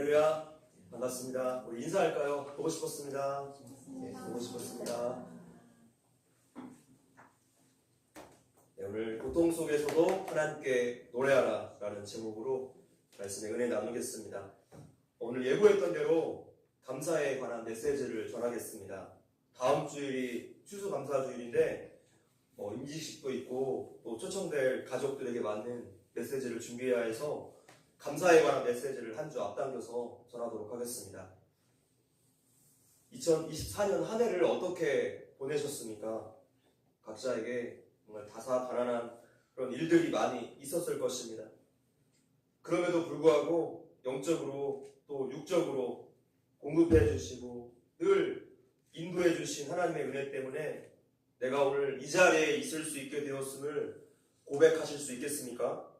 할렐루야, 반갑습니다. 우리 인사할까요? 보고 싶었습니다. 네, 보고 싶었습니다. 네, 오늘 고통 속에서도 하나님께 노래하라 라는 제목으로 말씀의 은혜 나누겠습니다. 오늘 예고했던 대로 감사에 관한 메시지를 전하겠습니다. 다음 주일이 추수감사주일인데 임직식도 있고 또 초청될 가족들에게 맞는 메시지를 준비해야 해서 감사에 관한 메시지를 한 주 앞당겨서 전하도록 하겠습니다. 2024년 한 해를 어떻게 보내셨습니까? 각자에게 정말 다사다난한 그런 일들이 많이 있었을 것입니다. 그럼에도 불구하고 영적으로 또 육적으로 공급해 주시고 늘 인도해 주신 하나님의 은혜 때문에 내가 오늘 이 자리에 있을 수 있게 되었음을 고백하실 수 있겠습니까?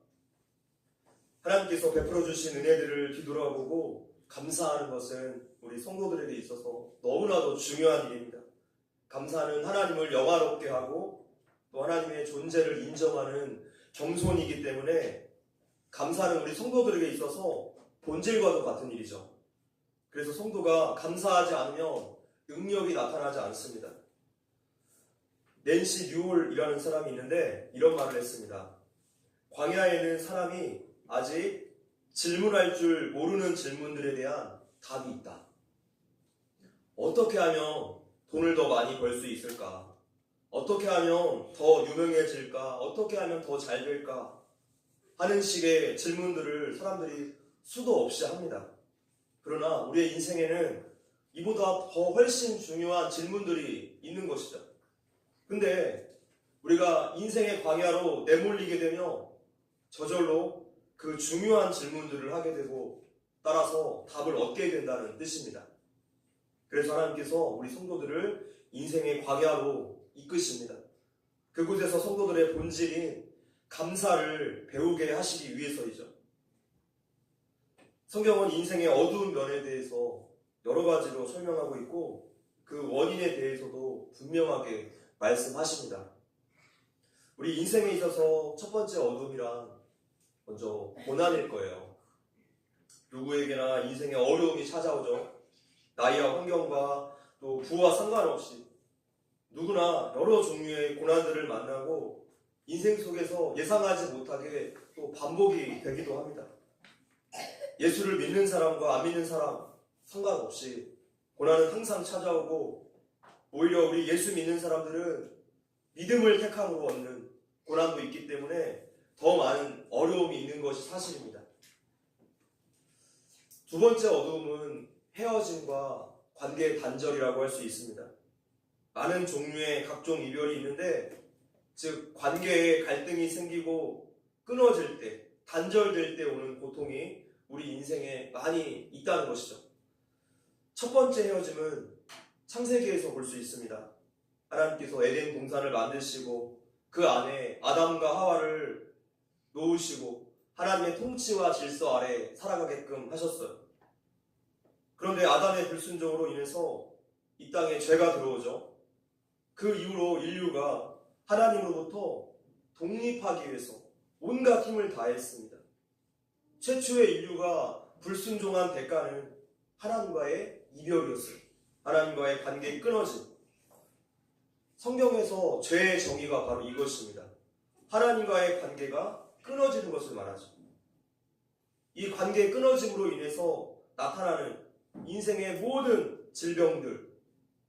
하나님께서 베풀어 주신 은혜들을 뒤돌아보고 감사하는 것은 우리 성도들에게 있어서 너무나도 중요한 일입니다. 감사는 하나님을 영화롭게 하고 또 하나님의 존재를 인정하는 겸손이기 때문에 감사는 우리 성도들에게 있어서 본질과도 같은 일이죠. 그래서 성도가 감사하지 않으면 능력이 나타나지 않습니다. 낸시 뉴홀이라는 사람이 있는데 이런 말을 했습니다. 광야에는 사람이 아직 질문할 줄 모르는 질문들에 대한 답이 있다. 어떻게 하면 돈을 더 많이 벌 수 있을까? 어떻게 하면 더 유명해질까? 어떻게 하면 더 잘 될까? 하는 식의 질문들을 사람들이 수도 없이 합니다. 그러나 우리의 인생에는 이보다 더 훨씬 중요한 질문들이 있는 것이죠. 근데 우리가 인생의 광야로 내몰리게 되면 저절로 그 중요한 질문들을 하게 되고 따라서 답을 얻게 된다는 뜻입니다. 그래서 하나님께서 우리 성도들을 인생의 광야로 이끄십니다. 그곳에서 성도들의 본질인 감사를 배우게 하시기 위해서이죠. 성경은 인생의 어두운 면에 대해서 여러 가지로 설명하고 있고 그 원인에 대해서도 분명하게 말씀하십니다. 우리 인생에 있어서 첫 번째 어둠이란 먼저 고난일 거예요. 누구에게나 인생에 어려움이 찾아오죠. 나이와 환경과 또 부와 상관없이 누구나 여러 종류의 고난들을 만나고 인생 속에서 예상하지 못하게 또 반복이 되기도 합니다. 예수를 믿는 사람과 안 믿는 사람 상관없이 고난은 항상 찾아오고 오히려 우리 예수 믿는 사람들은 믿음을 택함으로 얻는 고난도 있기 때문에 더 많은 어려움이 있는 것이 사실입니다. 두 번째 어두움은 헤어짐과 관계의 단절이라고 할 수 있습니다. 많은 종류의 각종 이별이 있는데 즉 관계에 갈등이 생기고 끊어질 때, 단절될 때 오는 고통이 우리 인생에 많이 있다는 것이죠. 첫 번째 헤어짐은 창세기에서 볼 수 있습니다. 하나님께서 에덴 동산을 만드시고 그 안에 아담과 하와를 놓으시고 하나님의 통치와 질서 아래 살아가게끔 하셨어요. 그런데 아담의 불순종으로 인해서 이 땅에 죄가 들어오죠. 그 이후로 인류가 하나님으로부터 독립하기 위해서 온갖 힘을 다했습니다. 최초의 인류가 불순종한 대가는 하나님과의 이별이었어요. 하나님과의 관계의 끊어짐. 성경에서 죄의 정의가 바로 이것입니다. 하나님과의 관계가 끊어지는 것을 말하죠. 이 관계의 끊어짐으로 인해서 나타나는 인생의 모든 질병들,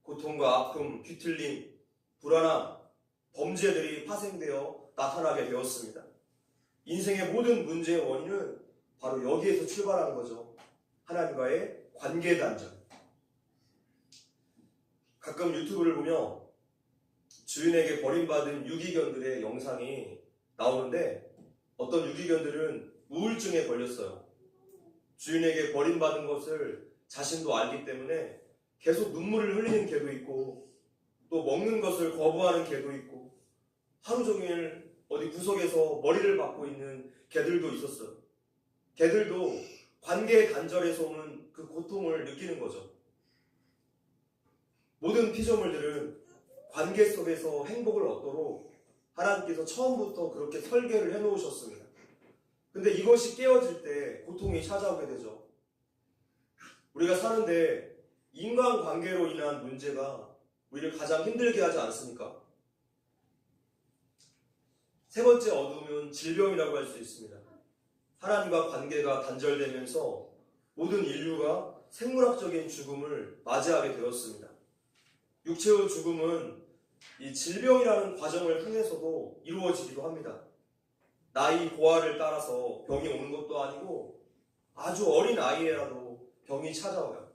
고통과 아픔, 뒤틀림, 불안함, 범죄들이 파생되어 나타나게 되었습니다. 인생의 모든 문제의 원인은 바로 여기에서 출발하는 거죠. 하나님과의 관계 단절. 가끔 유튜브를 보면 주인에게 버림받은 유기견들의 영상이 나오는데 어떤 유기견들은 우울증에 걸렸어요. 주인에게 버림받은 것을 자신도 알기 때문에 계속 눈물을 흘리는 개도 있고 또 먹는 것을 거부하는 개도 있고 하루 종일 어디 구석에서 머리를 박고 있는 개들도 있었어요. 개들도 관계 단절에서 오는 그 고통을 느끼는 거죠. 모든 피조물들은 관계 속에서 행복을 얻도록 하나님께서 처음부터 그렇게 설계를 해놓으셨습니다. 근데 이것이 깨어질 때 고통이 찾아오게 되죠. 우리가 사는데 인간관계로 인한 문제가 우리를 가장 힘들게 하지 않습니까? 세 번째 어둠은 질병이라고 할 수 있습니다. 하나님과 관계가 단절되면서 모든 인류가 생물학적인 죽음을 맞이하게 되었습니다. 육체의 죽음은 이 질병이라는 과정을 통해서도 이루어지기도 합니다. 나이 고하를 따라서 병이 오는 것도 아니고 아주 어린 아이라도 병이 찾아와요.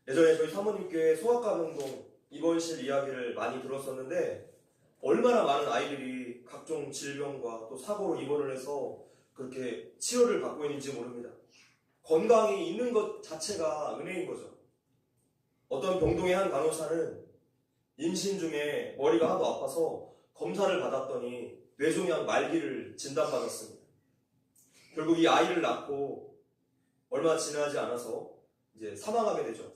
예전에 저희 사모님께 소아과병동 입원실 이야기를 많이 들었었는데 얼마나 많은 아이들이 각종 질병과 또 사고로 입원을 해서 그렇게 치료를 받고 있는지 모릅니다. 건강이 있는 것 자체가 은혜인 거죠. 어떤 병동의 한 간호사는 임신 중에 머리가 하도 아파서 검사를 받았더니 뇌종양 말기를 진단받았습니다. 결국 이 아이를 낳고 얼마 지나지 않아서 이제 사망하게 되죠.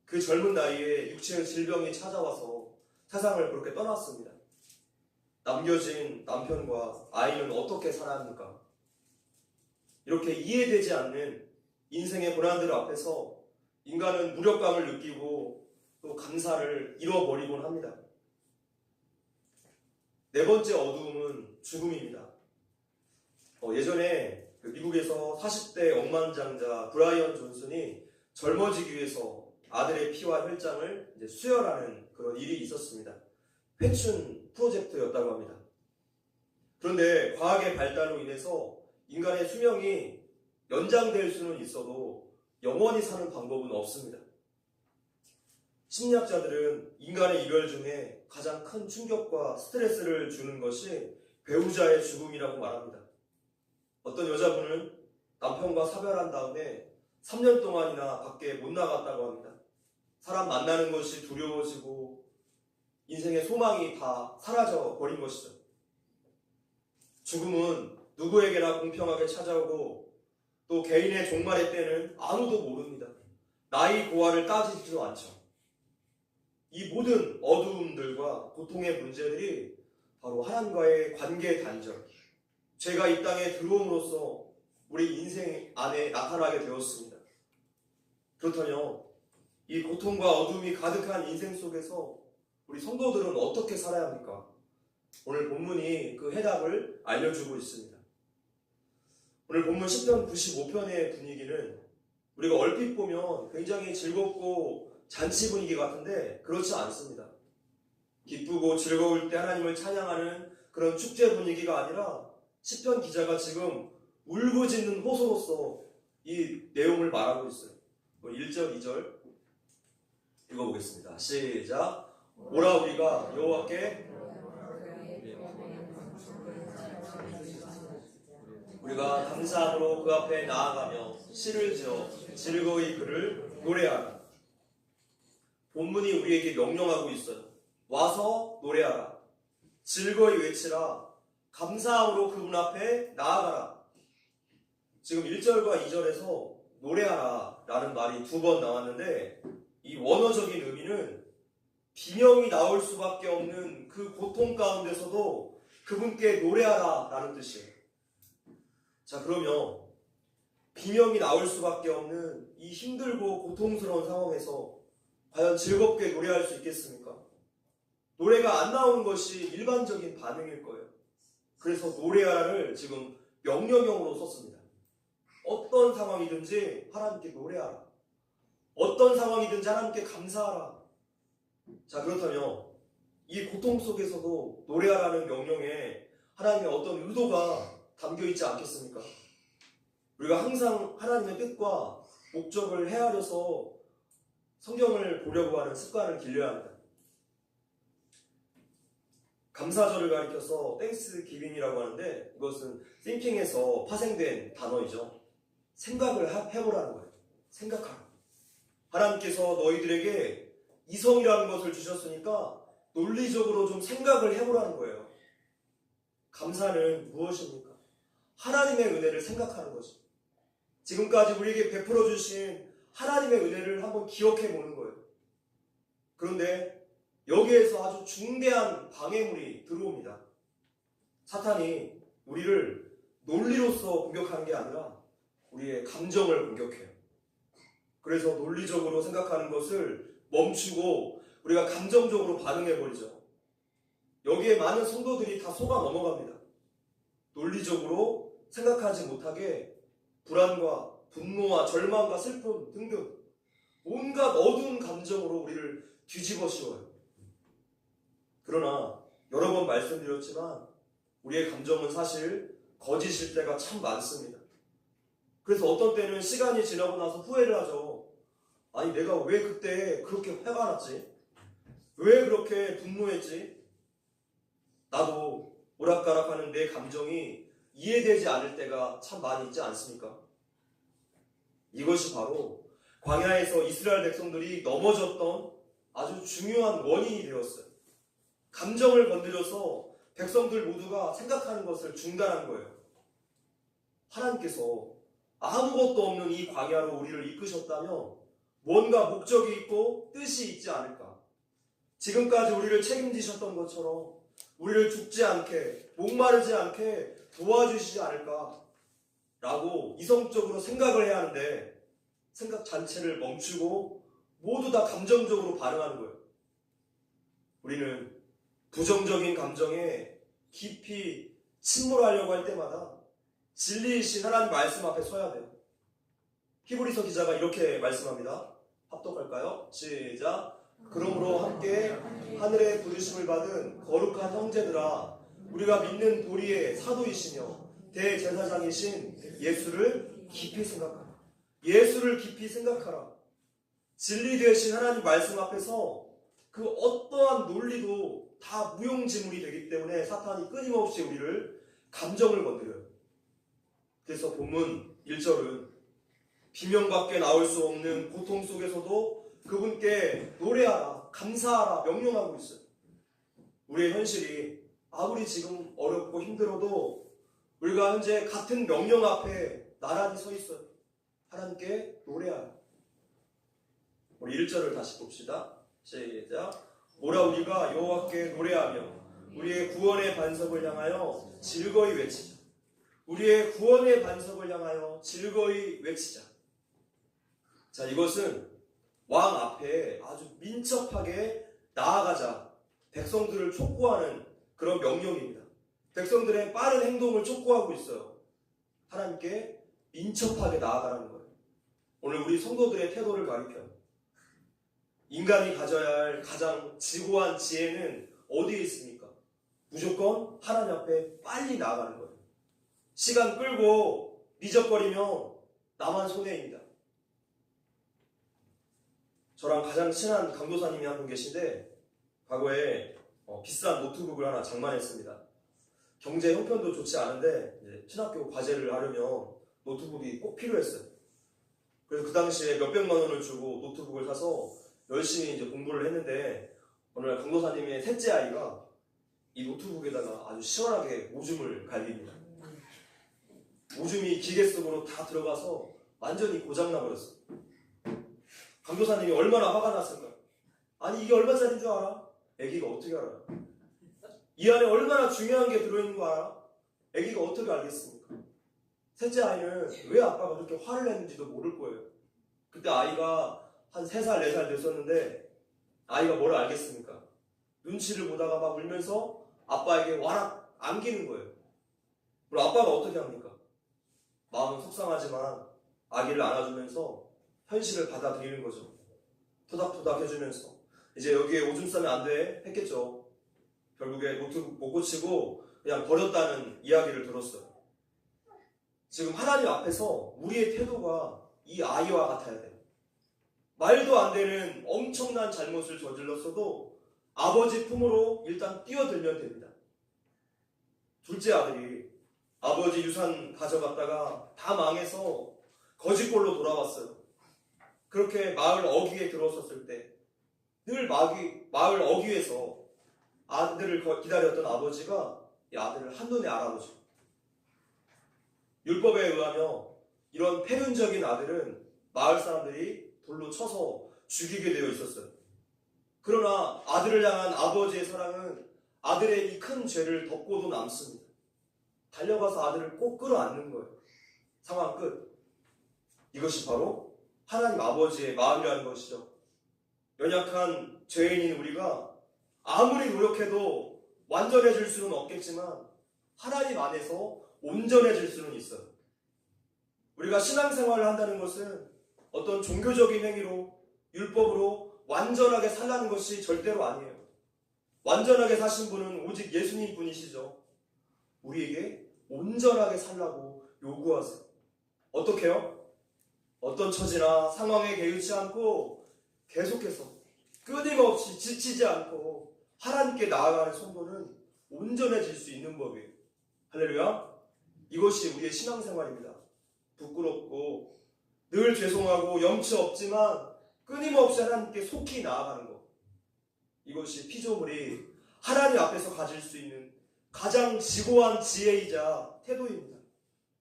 그 젊은 나이에 육체의 질병이 찾아와서 세상을 그렇게 떠났습니다. 남겨진 남편과 아이는 어떻게 살아합니까? 이렇게 이해되지 않는 인생의 고난들 앞에서 인간은 무력감을 느끼고 또 감사를 잃어버리곤 합니다. 네 번째 어두움은 죽음입니다. 예전에 미국에서 40대 억만장자 브라이언 존슨이 젊어지기 위해서 아들의 피와 혈장을 이제 수혈하는 그런 일이 있었습니다. 회춘 프로젝트였다고 합니다. 그런데 과학의 발달로 인해서 인간의 수명이 연장될 수는 있어도 영원히 사는 방법은 없습니다. 심리학자들은 인간의 이별 중에 가장 큰 충격과 스트레스를 주는 것이 배우자의 죽음이라고 말합니다. 어떤 여자분은 남편과 사별한 다음에 3년 동안이나 밖에 못 나갔다고 합니다. 사람 만나는 것이 두려워지고 인생의 소망이 다 사라져 버린 것이죠. 죽음은 누구에게나 공평하게 찾아오고 또 개인의 종말의 때는 아무도 모릅니다. 나이 고하를 따지지도 않죠. 이 모든 어두움들과 고통의 문제들이 바로 하나님과의 관계 단절, 죄가 이 땅에 들어옴으로써 우리 인생 안에 나타나게 되었습니다. 그렇다면 이 고통과 어둠이 가득한 인생 속에서 우리 성도들은 어떻게 살아야 합니까? 오늘 본문이 그 해답을 알려주고 있습니다. 오늘 본문 10편 95편의 분위기는 우리가 얼핏 보면 굉장히 즐겁고 잔치 분위기 같은데 그렇지 않습니다. 기쁘고 즐거울 때 하나님을 찬양하는 그런 축제 분위기가 아니라 시편 기자가 지금 울부짖는 호소로서 이 내용을 말하고 있어요. 1절, 2절 읽어보겠습니다. 시작. 오라 우리가 여호와께 우리가 감사함으로 그 앞에 나아가며 시를 지어 즐거이 그를 노래하라. 본문이 우리에게 명령하고 있어요. 와서 노래하라. 즐거이 외치라. 감사함으로 그분 앞에 나아가라. 지금 1절과 2절에서 노래하라 라는 말이 2번 나왔는데 이 원어적인 의미는 비명이 나올 수밖에 없는 그 고통 가운데서도 그분께 노래하라 라는 뜻이에요. 자, 그러면 비명이 나올 수밖에 없는 이 힘들고 고통스러운 상황에서 과연 즐겁게 노래할 수 있겠습니까? 노래가 안 나오는 것이 일반적인 반응일 거예요. 그래서 노래하라를 지금 명령형으로 썼습니다. 어떤 상황이든지 하나님께 노래하라. 어떤 상황이든지 하나님께 감사하라. 자, 그렇다면 이 고통 속에서도 노래하라는 명령에 하나님의 어떤 의도가 담겨있지 않겠습니까? 우리가 항상 하나님의 뜻과 목적을 헤아려서 성경을 보려고 하는 습관을 길러야 합니다. 감사절을 가리켜서 땡스 기빙이라고 하는데 이것은 thinking에서 파생된 단어이죠. 생각을 해보라는 거예요. 생각하라. 하나님께서 너희들에게 이성이라는 것을 주셨으니까 논리적으로 좀 생각을 해보라는 거예요. 감사는 무엇입니까? 하나님의 은혜를 생각하는 거죠. 지금까지 우리에게 베풀어 주신 하나님의 은혜를 한번 기억해 보는 거예요. 그런데 여기에서 아주 중대한 방해물이 들어옵니다. 사탄이 우리를 논리로서 공격하는 게 아니라 우리의 감정을 공격해요. 그래서 논리적으로 생각하는 것을 멈추고 우리가 감정적으로 반응해버리죠. 여기에 많은 성도들이 다 속아 넘어갑니다. 논리적으로 생각하지 못하게 불안과 분노와 절망과 슬픔 등등 온갖 어두운 감정으로 우리를 뒤집어 씌워요. 그러나 여러 번 말씀드렸지만 우리의 감정은 사실 거짓일 때가 참 많습니다. 그래서 어떤 때는 시간이 지나고 나서 후회를 하죠. 아니 내가 왜 그때 그렇게 화가 났지? 왜 그렇게 분노했지? 나도 오락가락하는 내 감정이 이해되지 않을 때가 참 많이 있지 않습니까? 이것이 바로 광야에서 이스라엘 백성들이 넘어졌던 아주 중요한 원인이 되었어요. 감정을 건드려서 백성들 모두가 생각하는 것을 중단한 거예요. 하나님께서 아무것도 없는 이 광야로 우리를 이끄셨다면 뭔가 목적이 있고 뜻이 있지 않을까? 지금까지 우리를 책임지셨던 것처럼 우리를 죽지 않게, 목마르지 않게 도와주시지 않을까? 라고 이성적으로 생각을 해야 하는데 생각 자체를 멈추고 모두 다 감정적으로 반응하는 거예요. 우리는 부정적인 감정에 깊이 침몰하려고 할 때마다 진리이신 하나님 말씀 앞에 서야 돼요. 히브리서 기자가 이렇게 말씀합니다. 합독할까요? 시작. 그러므로 함께 하늘의 부르심을 받은 거룩한 형제들아, 우리가 믿는 도리의 사도이시며 대제사장이신 예수를 깊이 생각하라. 예수를 깊이 생각하라. 진리 되신 하나님 말씀 앞에서 그 어떠한 논리도 다 무용지물이 되기 때문에 사탄이 끊임없이 우리를 감정을 건드려요. 그래서 본문 1절은 비명밖에 나올 수 없는 고통 속에서도 그분께 노래하라, 감사하라 명령하고 있어요. 우리의 현실이 아무리 지금 어렵고 힘들어도 우리가 현재 같은 명령 앞에 나란히 서 있어요. 하나님께 노래하라. 우리 1절을 다시 봅시다. 시작. 오라 우리가 여호와께 노래하며 우리의 구원의 반석을 향하여 즐거이 외치자. 우리의 구원의 반석을 향하여 즐거이 외치자. 자, 이것은 왕 앞에 아주 민첩하게 나아가자. 백성들을 촉구하는 그런 명령입니다. 백성들의 빠른 행동을 촉구하고 있어요. 하나님께 민첩하게 나아가라는 거예요. 오늘 우리 성도들의 태도를 가리켜요. 인간이 가져야 할 가장 지고한 지혜는 어디에 있습니까? 무조건 하나님 앞에 빨리 나아가는 거예요. 시간 끌고 미적거리면 나만 손해입니다. 저랑 가장 친한 강도사님이 한 분 계신데 과거에 비싼 노트북을 하나 장만했습니다. 경제 형편도 좋지 않은데 이제 신학교 과제를 하려면 노트북이 꼭 필요했어요. 그래서 그 당시에 몇백만 원을 주고 노트북을 사서 열심히 이제 공부를 했는데 어느 날 강도사님의 셋째 아이가 이 노트북에다가 아주 시원하게 오줌을 갈깁니다. 오줌이 기계 속으로 다 들어가서 완전히 고장나 버렸어요. 강도사님이 얼마나 화가 났을까요? 아니 이게 얼마짜리인 줄 알아? 애기가 어떻게 알아요? 이 안에 얼마나 중요한 게 들어있는 거 알아? 애기가 어떻게 알겠습니까? 셋째 아이는 왜 아빠가 그렇게 화를 냈는지도 모를 거예요. 그때 아이가 한 3살, 4살 됐었는데 아이가 뭘 알겠습니까? 눈치를 보다가 막 울면서 아빠에게 와락 안기는 거예요. 그럼 아빠가 어떻게 합니까? 마음은 속상하지만 아기를 안아주면서 현실을 받아들이는 거죠. 토닥토닥 해주면서 이제 여기에 오줌 싸면 안 돼 했겠죠. 결국에 노트북 못 고치고 그냥 버렸다는 이야기를 들었어요. 지금 하나님 앞에서 우리의 태도가 이 아이와 같아야 돼요. 말도 안 되는 엄청난 잘못을 저질렀어도 아버지 품으로 일단 뛰어들면 됩니다. 둘째 아들이 아버지 유산 가져갔다가 다 망해서 거지꼴로 돌아왔어요. 그렇게 마을 어귀에 들어섰을 때 늘 마을 어귀에서 아들을 기다렸던 아버지가 이 아들을 한눈에 알아보죠. 율법에 의하며 이런 폐륜적인 아들은 마을 사람들이 돌로 쳐서 죽이게 되어 있었어요. 그러나 아들을 향한 아버지의 사랑은 아들의 이 큰 죄를 덮고도 남습니다. 달려가서 아들을 꼭 끌어안는 거예요. 상황 끝. 이것이 바로 하나님 아버지의 마음이라는 것이죠. 연약한 죄인인 우리가 아무리 노력해도 완전해질 수는 없겠지만 하나님 안에서 온전해질 수는 있어요. 우리가 신앙생활을 한다는 것은 어떤 종교적인 행위로, 율법으로 완전하게 살라는 것이 절대로 아니에요. 완전하게 사신 분은 오직 예수님 분이시죠. 우리에게 온전하게 살라고 요구하세요. 어떻게 해요? 어떤 처지나 상황에 개의치 않고 계속해서 끊임없이 지치지 않고 하나님께 나아가는 성도는 온전해질 수 있는 법이에요. 할렐루야. 이것이 우리의 신앙생활입니다. 부끄럽고 늘 죄송하고 염치 없지만 끊임없이 하나님께 속히 나아가는 것. 이것이 피조물이 하나님 앞에서 가질 수 있는 가장 지고한 지혜이자 태도입니다.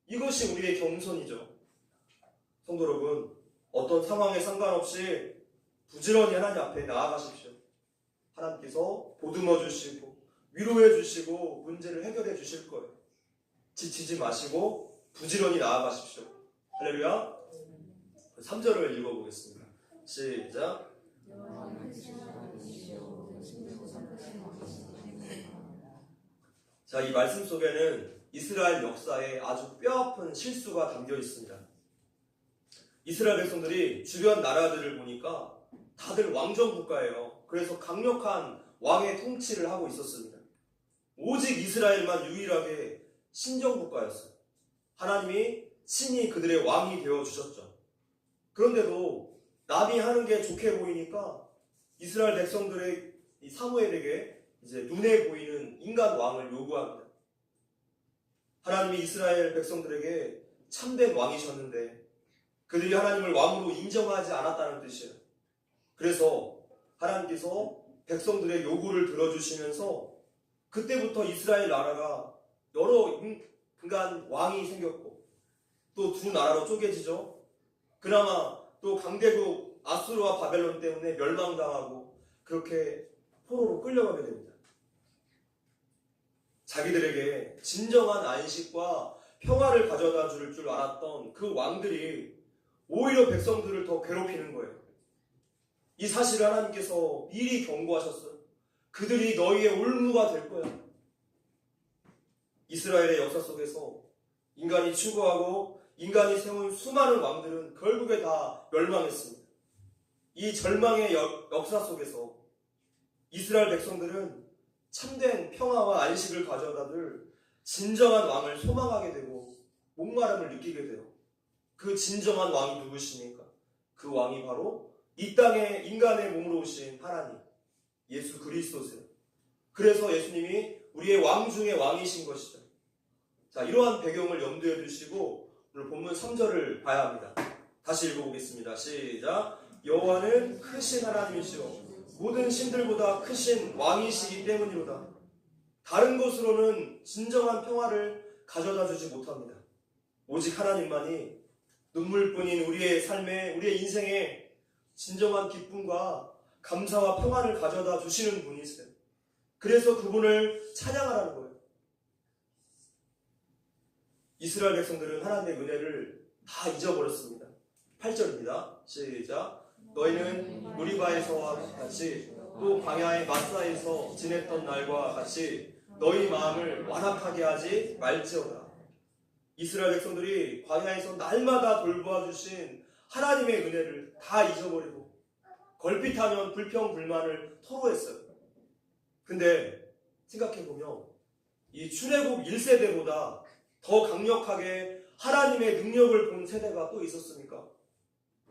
이것이 우리의 겸손이죠. 성도 여러분, 어떤 상황에 상관없이 부지런히 하나님 앞에 나아가십시오. 하나님께서 보듬어 주시고 위로해 주시고 문제를 해결해 주실 거예요. 지치지 마시고 부지런히 나아가십시오. 할렐루야. 3절을 읽어보겠습니다. 시작. 자, 이 말씀 속에는 이스라엘 역사에 아주 뼈아픈 실수가 담겨 있습니다. 이스라엘 백성들이 주변 나라들을 보니까 다들 왕정 국가예요. 그래서 강력한 왕의 통치를 하고 있었습니다. 오직 이스라엘만 유일하게 신정 국가였어요. 하나님이 친히 그들의 왕이 되어 주셨죠. 그런데도 남이 하는 게 좋게 보이니까 이스라엘 백성들의 이 사무엘에게 이제 눈에 보이는 인간 왕을 요구합니다. 하나님이 이스라엘 백성들에게 참된 왕이셨는데 그들이 하나님을 왕으로 인정하지 않았다는 뜻이에요. 그래서 하나님께서 백성들의 요구를 들어주시면서 그때부터 이스라엘 나라가 여러 인간 왕이 생겼고 또 두 나라로 쪼개지죠. 그나마 또 강대국 아수르와 바벨론 때문에 멸망당하고 그렇게 포로로 끌려가게 됩니다. 자기들에게 진정한 안식과 평화를 가져다 줄 줄 알았던 그 왕들이 오히려 백성들을 더 괴롭히는 거예요. 이 사실을 하나님께서 미리 경고하셨어요. 그들이 너희의 올무가 될 거야. 이스라엘의 역사 속에서 인간이 추구하고 인간이 세운 수많은 왕들은 결국에 다 멸망했습니다. 이 절망의 역사 속에서 이스라엘 백성들은 참된 평화와 안식을 가져다 줄 진정한 왕을 소망하게 되고 목마름을 느끼게 돼요. 그 진정한 왕이 누구십니까? 그 왕이 바로 이 땅에 인간의 몸으로 오신 하나님, 예수 그리스도세요. 그래서 예수님이 우리의 왕 중에 왕이신 것이죠. 자, 이러한 배경을 염두에 두시고 오늘 본문 3절을 봐야 합니다. 다시 읽어보겠습니다. 시작. 여호와는 크신 하나님이시오 모든 신들보다 크신 왕이시기 때문이로다. 다른 것으로는 진정한 평화를 가져다 주지 못합니다. 오직 하나님만이 눈물뿐인 우리의 삶에, 우리의 인생에 진정한 기쁨과 감사와 평화를 가져다 주시는 분이세요. 그래서 그분을 찬양하라는 거예요. 이스라엘 백성들은 하나님의 은혜를 다 잊어버렸습니다. 8절입니다. 시작. 너희는 무리바에서와 같이 또 광야의 마사에서 지냈던 날과 같이 너희 마음을 완악하게 하지 말지어다. 이스라엘 백성들이 광야에서 날마다 돌보아 주신 하나님의 은혜를 다 잊어버리고 걸핏하면 불평불만을 토로했어요. 근데 생각해보면 이 출애굽 1세대보다 더 강력하게 하나님의 능력을 본 세대가 또 있었습니까?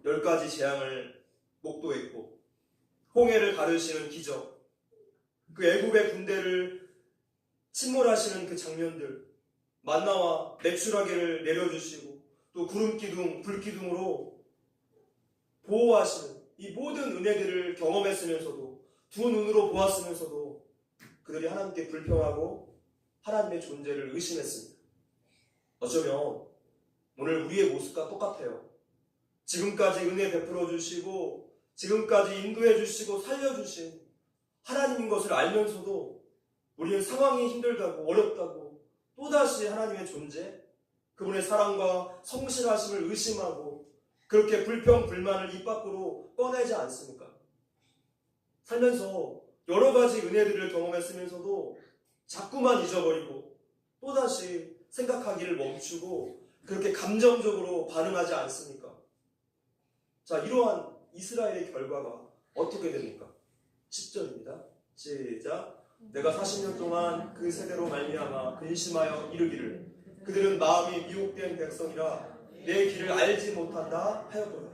10가지 재앙을 목도했고 홍해를 가르시는 기적, 그 애굽의 군대를 침몰하시는 그 장면들, 만나와 메추라기를 내려주시고 또 구름기둥, 불기둥으로 보호하시는 이 모든 은혜들을 경험했으면서도 두 눈으로 보았으면서도 그들이 하나님께 불평하고 하나님의 존재를 의심했습니다. 어쩌면 오늘 우리의 모습과 똑같아요. 지금까지 은혜 베풀어 주시고 지금까지 인도해 주시고 살려주신 하나님인 것을 알면서도 우리는 상황이 힘들다고 어렵다고 또다시 하나님의 존재, 그분의 사랑과 성실하심을 의심하고 그렇게 불평, 불만을 입 밖으로 꺼내지 않습니까? 살면서 여러 가지 은혜들을 경험했으면서도 자꾸만 잊어버리고 또다시 생각하기를 멈추고 그렇게 감정적으로 반응하지 않습니까? 자, 이러한 이스라엘의 결과가 어떻게 됩니까? 10절입니다. 시작. 내가 40년 동안 그 세대로 말미암아 근심하여 이르기를 그들은 마음이 미혹된 백성이라 내 길을 알지 못한다 하였더라.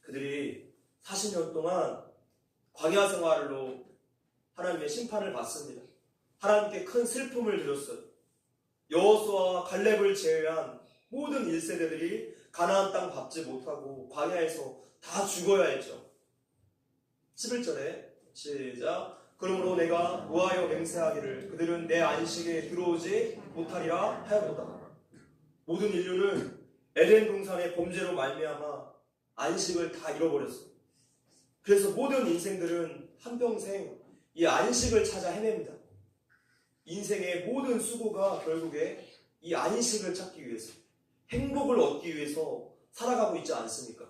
그들이 40년 동안 광야 생활로 하나님의 심판을 받습니다. 하나님께 큰 슬픔을 드렸어요. 여호수아와 갈렙을 제외한 모든 1세대들이 가나안 땅 밟지 못하고 광야에서 다 죽어야 했죠. 11절에 시작. 그러므로 내가 노하여 맹세하기를 그들은 내 안식에 들어오지 못하리라 하였도다. 모든 인류는 에덴 동산의 범죄로 말미암아 안식을 다 잃어버렸어요. 그래서 모든 인생들은 한평생 이 안식을 찾아 헤맵니다. 인생의 모든 수고가 결국에 이 안식을 찾기 위해서, 행복을 얻기 위해서 살아가고 있지 않습니까?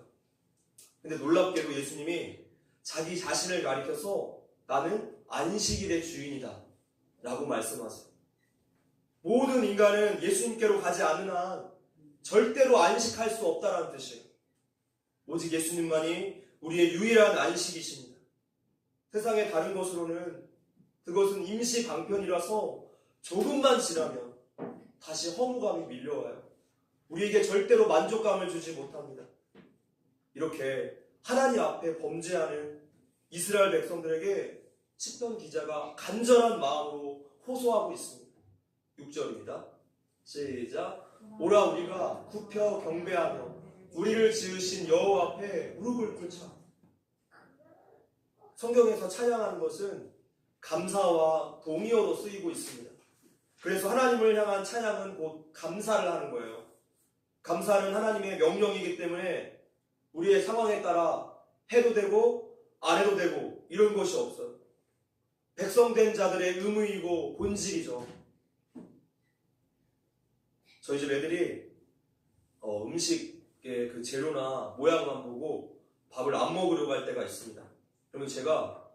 근데 놀랍게도 예수님이 자기 자신을 가리켜서 나는 안식일의 주인이다 라고 말씀하세요. 모든 인간은 예수님께로 가지 않는 한 절대로 안식할 수 없다라는 뜻이에요. 오직 예수님만이 우리의 유일한 안식이십니다. 세상의 다른 것으로는 그것은 임시 방편이라서 조금만 지나면 다시 허무감이 밀려와요. 우리에게 절대로 만족감을 주지 못합니다. 이렇게 하나님 앞에 범죄하는 이스라엘 백성들에게 시편 기자가 간절한 마음으로 호소하고 있습니다. 6절입니다. 시작. 오라 우리가 굽혀 경배하며 우리를 지으신 여호와 앞에 무릎을 꿇자. 성경에서 찬양하는 것은 감사와 동의어로 쓰이고 있습니다. 그래서 하나님을 향한 찬양은 곧 감사를 하는 거예요. 감사는 하나님의 명령이기 때문에 우리의 상황에 따라 해도 되고 안 해도 되고 이런 것이 없어요. 백성된 자들의 의무이고 본질이죠. 저희 집 애들이 음식의 그 재료나 모양만 보고 밥을 안 먹으려고 할 때가 있습니다. 그러면 제가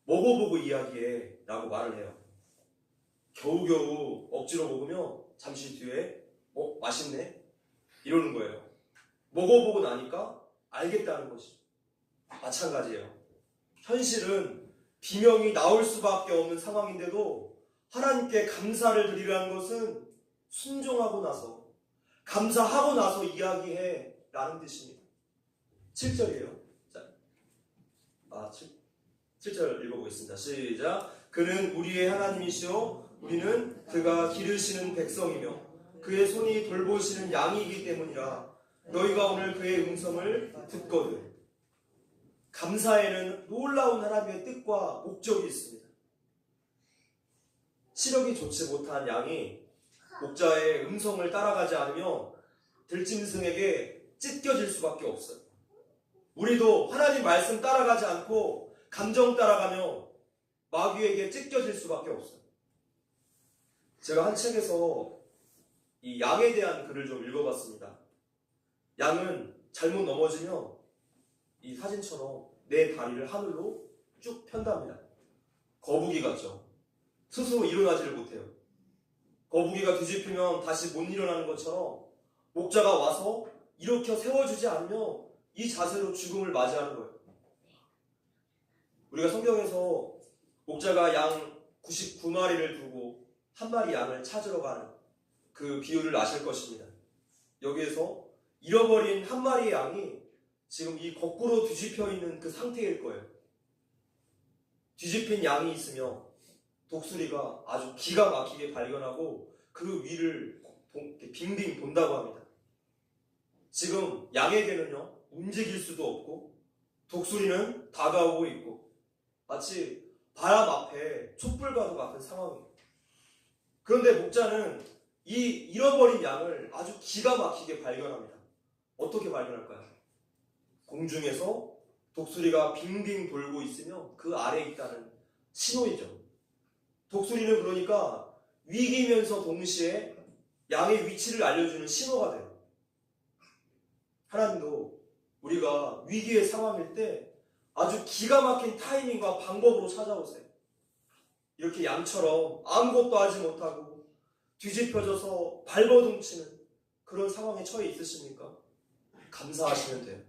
먹어보고 이야기해 라고 말을 해요. 겨우겨우 억지로 먹으면 잠시 뒤에 맛있네? 이러는 거예요. 먹어보고 나니까 알겠다는 것이 마찬가지예요. 현실은 비명이 나올 수밖에 없는 상황인데도 하나님께 감사를 드리라는 것은 순종하고 나서 감사하고 나서 이야기해 라는 뜻입니다. 7절이에요. 자, 7절 읽어보겠습니다. 시작. 그는 우리의 하나님이시오 우리는 그가 기르시는 백성이며 그의 손이 돌보시는 양이기 때문이라 너희가 오늘 그의 음성을 듣거든. 감사에는 놀라운 하나님의 뜻과 목적이 있습니다. 시력이 좋지 못한 양이 목자의 음성을 따라가지 않으며 들짐승에게 찢겨질 수밖에 없어요. 우리도 하나님 말씀 따라가지 않고 감정 따라가며 마귀에게 찢겨질 수밖에 없어요. 제가 한 책에서 이 양에 대한 글을 좀 읽어봤습니다. 양은 잘못 넘어지면 이 사진처럼 내 다리를 하늘로 쭉 편답니다. 거북이 같죠? 스스로 일어나지를 못해요. 거북이가 뒤집히면 다시 못 일어나는 것처럼 목자가 와서 일으켜 세워주지 않으면 이 자세로 죽음을 맞이하는 거예요. 우리가 성경에서 목자가 양 99마리를 두고 한 마리 양을 찾으러 가는 그 비유를 아실 것입니다. 여기에서 잃어버린 한 마리의 양이 지금 이 거꾸로 뒤집혀 있는 그 상태일 거예요. 뒤집힌 양이 있으며 독수리가 아주 기가 막히게 발견하고 그 위를 빙빙 돈다고 합니다. 지금 양에게는요 움직일 수도 없고 독수리는 다가오고 있고 마치 바람 앞에 촛불과도 같은 상황이에요. 그런데 목자는 이 잃어버린 양을 아주 기가 막히게 발견합니다. 어떻게 발견할까요? 공중에서 독수리가 빙빙 돌고 있으면 그 아래에 있다는 신호이죠. 독수리는 그러니까 위기면서 동시에 양의 위치를 알려주는 신호가 돼요. 하나님도 우리가 위기의 상황일 때 아주 기가 막힌 타이밍과 방법으로 찾아오세요. 이렇게 양처럼 아무것도 하지 못하고 뒤집혀져서 발버둥치는 그런 상황에 처해 있으십니까? 감사하시면 돼요.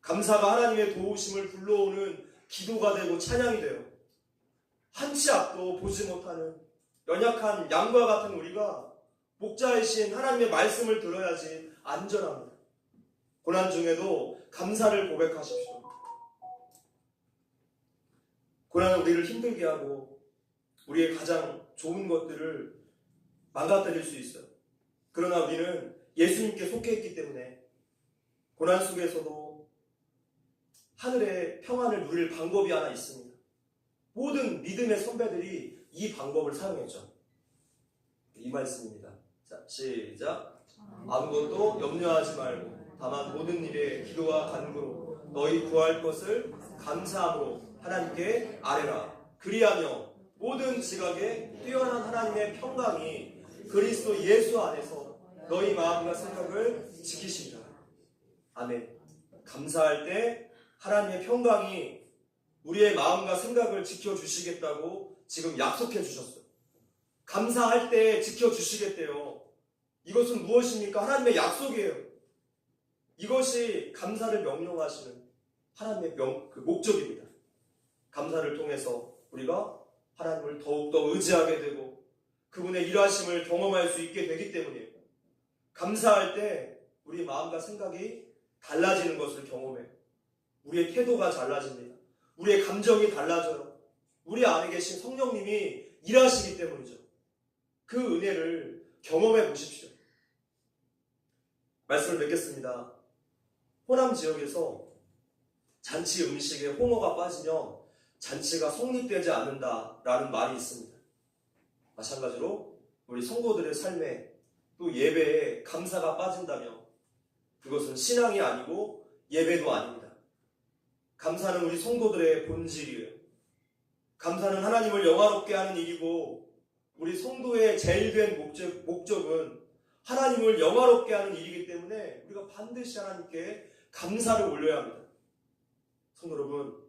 감사가 하나님의 도우심을 불러오는 기도가 되고 찬양이 돼요. 한치 앞도 보지 못하는 연약한 양과 같은 우리가 목자이신 하나님의 말씀을 들어야지 안전합니다. 고난 중에도 감사를 고백하십시오. 고난은 우리를 힘들게 하고 우리의 가장 좋은 것들을 망가뜨릴 수 있어요. 그러나 우리는 예수님께 속해 있기 때문에 고난 속에서도 하늘의 평안을 누릴 방법이 하나 있습니다. 모든 믿음의 선배들이 이 방법을 사용했죠. 이 말씀입니다. 자, 시작. 아무것도 염려하지 말고 다만 모든 일에 기도와 간구로 너희 구할 것을 감사함으로 하나님께 아뢰라. 그리하며 모든 지각에 뛰어난 하나님의 평강이 그리스도 예수 안에서 너희 마음과 생각을 지키십니다. 아멘. 감사할 때 하나님의 평강이 우리의 마음과 생각을 지켜주시겠다고 지금 약속해 주셨어요. 감사할 때 지켜주시겠대요. 이것은 무엇입니까? 하나님의 약속이에요. 이것이 감사를 명령하시는 하나님의 목적입니다. 감사를 통해서 우리가 하나님을 더욱더 의지하게 되고 그분의 일하심을 경험할 수 있게 되기 때문이에요. 감사할 때 우리 마음과 생각이 달라지는 것을 경험해요. 우리의 태도가 달라집니다. 우리의 감정이 달라져요. 우리 안에 계신 성령님이 일하시기 때문이죠. 그 은혜를 경험해 보십시오. 말씀을 맺겠습니다. 호남 지역에서 잔치 음식에 홍어가 빠지면 잔치가 성립되지 않는다라는 말이 있습니다. 마찬가지로 우리 성도들의 삶에 또 예배에 감사가 빠진다면 그것은 신앙이 아니고 예배도 아닙니다. 감사는 우리 성도들의 본질이에요. 감사는 하나님을 영화롭게 하는 일이고 우리 성도의 제일 된 목적은 하나님을 영화롭게 하는 일이기 때문에 우리가 반드시 하나님께 감사를 올려야 합니다. 성도 여러분,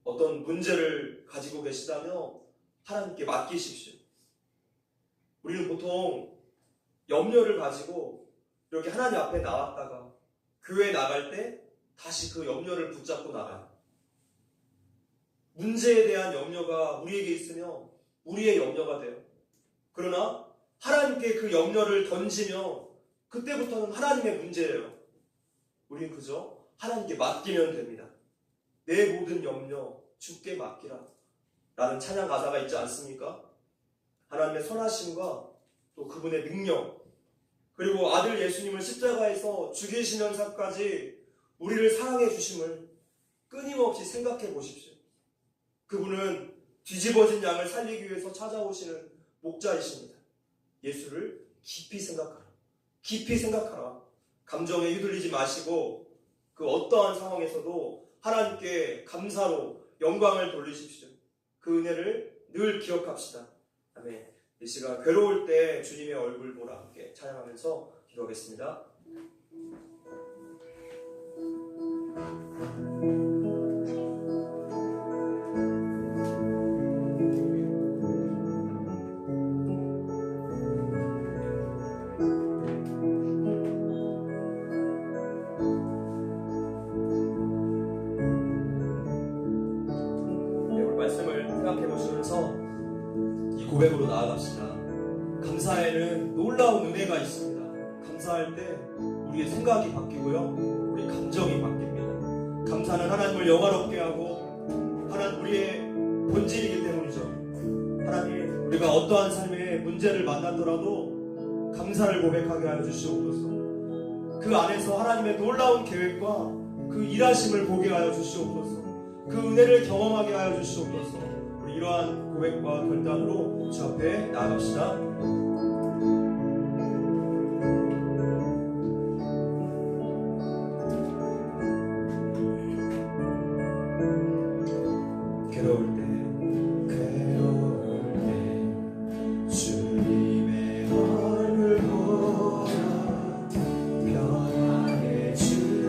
어떤 문제를 가지고 계시다면 하나님께 맡기십시오. 우리는 보통 염려를 가지고 이렇게 하나님 앞에 나왔다가 교회에 나갈 때 다시 그 염려를 붙잡고 나가요. 문제에 대한 염려가 우리에게 있으면 우리의 염려가 돼요. 그러나 하나님께 그 염려를 던지면 그때부터는 하나님의 문제예요. 우리는 그저 하나님께 맡기면 됩니다. 내 모든 염려 주께 맡기라 라는 찬양 가사가 있지 않습니까? 하나님의 선하심과 또 그분의 능력 그리고 아들 예수님을 십자가에서 죽이시면서까지 우리를 사랑해 주심을 끊임없이 생각해 보십시오. 그분은 뒤집어진 양을 살리기 위해서 찾아오시는 목자이십니다. 예수를 깊이 생각하라. 깊이 생각하라. 감정에 휘둘리지 마시고 그 어떠한 상황에서도 하나님께 감사로 영광을 돌리십시오. 그 은혜를 늘 기억합시다. 아멘. 이 시간 괴로울 때 주님의 얼굴 보라 함께 찬양하면서 기도하겠습니다. 말씀을 생각해 보시면서 이 고백으로 나아갑시다. 감사에는 놀라운 은혜가 있습니다. 감사할 때 우리의 생각이 바뀌고요, 우리 감정이 바뀝니다. 감사는 하나님을 영화롭게 하고 하나님 우리의 본질이기 때문이죠. 하나님, 우리가 어떠한 삶의 문제를 만났더라도 감사를 고백하게 하여 주시옵소서. 그 안에서 하나님의 놀라운 계획과 그 일하심을 보게 하여 주시옵소서. 그 은혜를 경험하게 하여 주시옵소서. 우리 이러한 고백과 결단으로 주 앞에 나아갑시다. 괴로울 때 주님의 얼굴 보라. 평안해 주시옵소서.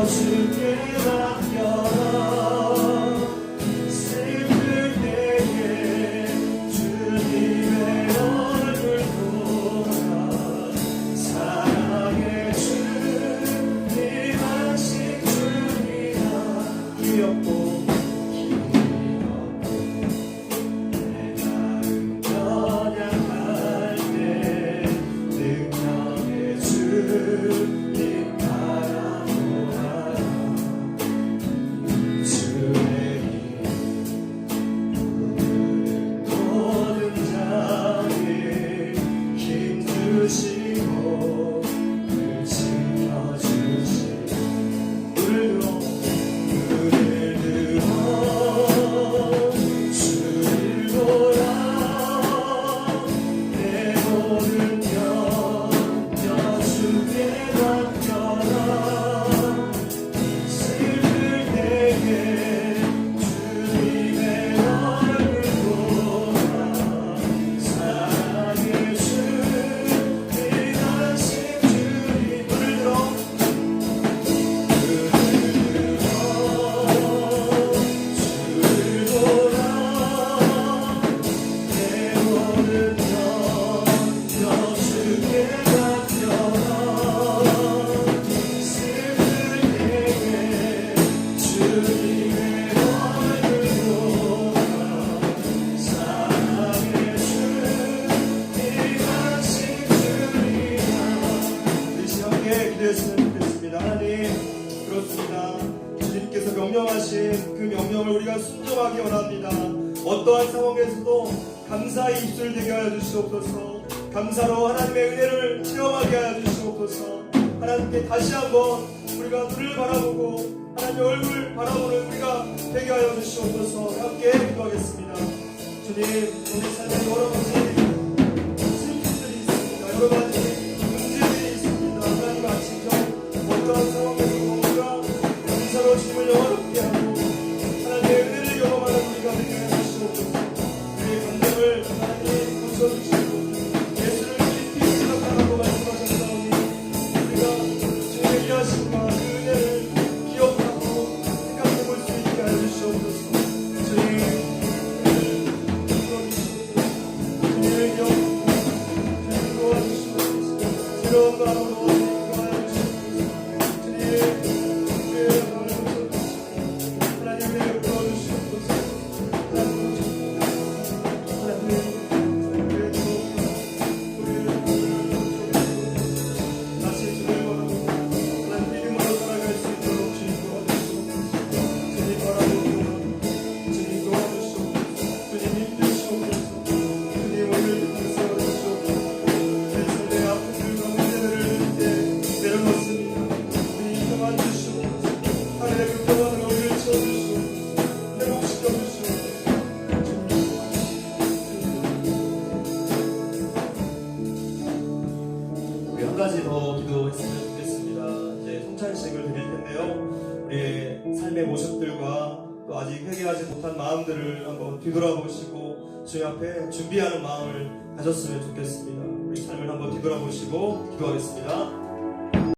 주께 맡겨라. 슬플 때에 주님의 얼굴 보라. 사랑의 주님 하신 주니라. 귀엽고 명령하신 그 명령을 우리가 순종하기 원합니다. 어떠한 상황에서도 감사의 입술 되게 하여 주시옵소서. 감사로 하나님의 은혜를 체험하게 하여 주시옵소서. 하나님께 다시 한번 우리가 눈을 바라보고 하나님의 얼굴 바라보는 우리가 되게 하여 주시옵소서. 함께 기도하겠습니다. 주님, 우리 삶에 여러 가지 슬픔들이 있습니다. 여러 가지 문제들이 있습니다. 하나님 아시죠? 어떠한 상황에서도 우리가 감사로 주님을 영화롭게 하고 하나님의 은혜를 경험하는 우리가 되게 하여 주시옵소서. 우리의 감정을 하나님 고쳐주시고 예수를 깊이 생각하라고 말씀하셨사오니 우리가 주님의 위하심과 그 은혜를 기억하고 생각해볼 수 있게 하여 주시옵소서. 주님, 주님을 기억하고 주님 도와주시옵소서. 새로운 마음으로 도와주시옵소서. 한 가지 더 기도했으면 좋겠습니다. 이제 성찬식을 드릴 텐데요. 우리의 삶의 모습들과 또 아직 회개하지 못한 마음들을 한번 뒤돌아보시고 주님 앞에 준비하는 마음을 가졌으면 좋겠습니다. 우리 삶을 한번 뒤돌아보시고 기도하겠습니다.